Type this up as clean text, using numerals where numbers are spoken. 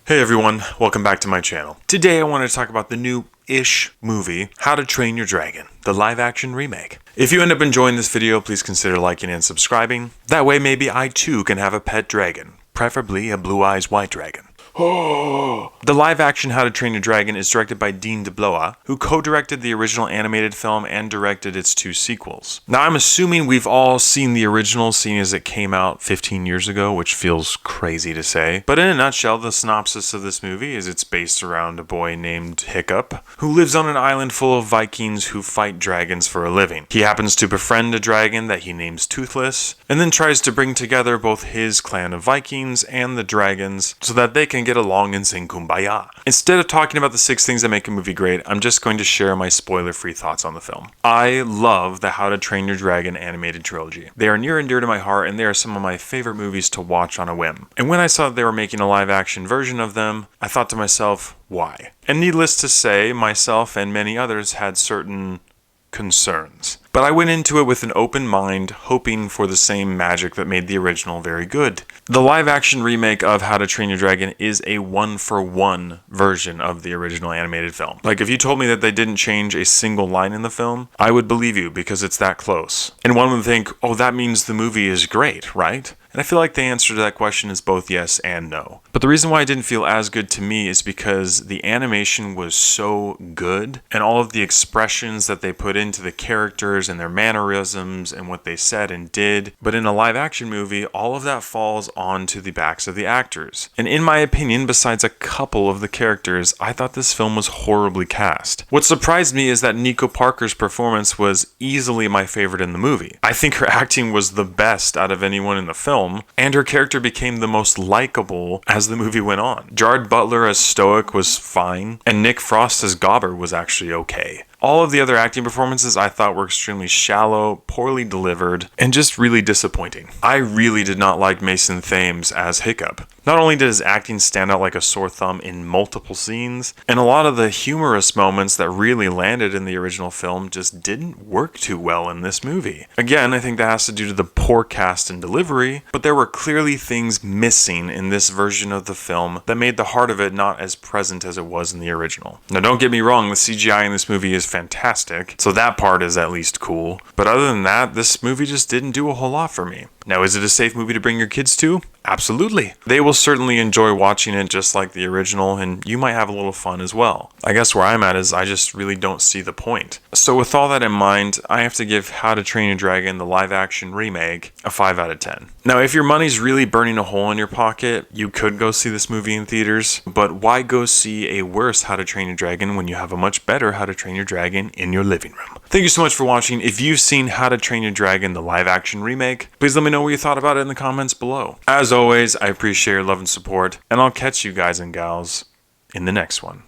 Hey everyone, welcome back to my channel. Today I want to talk about the new-ish movie, How to Train Your Dragon, the live-action remake. If you end up enjoying this video, please consider liking and subscribing. That way maybe I too can have a pet dragon, preferably a blue eyes white dragon. The live-action How to Train Your Dragon is directed by Dean DeBlois, who co-directed the original animated film and directed its two sequels. Now, I'm assuming we've all seen the original, seeing as it came out 15 years ago, which feels crazy to say. But in a nutshell, the synopsis of this movie is it's based around a boy named Hiccup, who lives on an island full of Vikings who fight dragons for a living. He happens to befriend a dragon that he names Toothless, and then tries to bring together both his clan of Vikings and the dragons so that they can get along and sing Kumbaya. Instead of talking about the 6 things that make a movie great, I'm just going to share my spoiler-free thoughts on the film. I love the How to Train Your Dragon animated trilogy. They are near and dear to my heart, and they are some of my favorite movies to watch on a whim. And when I saw that they were making a live-action version of them, I thought to myself, why? And needless to say, myself and many others had certain concerns. But I went into it with an open mind, hoping for the same magic that made the original very good. The live-action remake of How to Train Your Dragon is a one-for-one version of the original animated film. Like, if you told me that they didn't change a single line in the film, I would believe you because it's that close. And one would think, oh, that means the movie is great, right? And I feel like the answer to that question is both yes and no. But the reason why it didn't feel as good to me is because the animation was so good, and all of the expressions that they put into the characters and their mannerisms and what they said and did. But in a live action movie, all of that falls onto the backs of the actors. And in my opinion, besides a couple of the characters, I thought this film was horribly cast. What surprised me is that Nico Parker's performance was easily my favorite in the movie. I think her acting was the best out of anyone in the film, and her character became the most likable as the movie went on. Gerard Butler as Stoic was fine, and Nick Frost as Gobber was actually okay. All of the other acting performances I thought were extremely shallow, poorly delivered, and just really disappointing. I really did not like Mason Thames as Hiccup. Not only did his acting stand out like a sore thumb in multiple scenes, and a lot of the humorous moments that really landed in the original film just didn't work too well in this movie. Again, I think that has to do to the poor cast and delivery, but there were clearly things missing in this version of the film that made the heart of it not as present as it was in the original. Now, don't get me wrong, the CGI in this movie is fantastic, so that part is at least cool. But other than that, this movie just didn't do a whole lot for me. Now, is it a safe movie to bring your kids to? Absolutely. They will certainly enjoy watching it just like the original, and you might have a little fun as well. I guess where I'm at is I just really don't see the point. So with all that in mind, I have to give How to Train Your Dragon, the live-action remake, a 5 out of 10. Now, if your money's really burning a hole in your pocket, you could go see this movie in theaters, but why go see a worse How to Train Your Dragon when you have a much better How to Train Your Dragon in your living room? Thank you so much for watching. If you've seen How to Train Your Dragon, the live-action remake, please let me know what you thought about it in the comments below. As always, I appreciate your love and support, and I'll catch you guys and gals in the next one.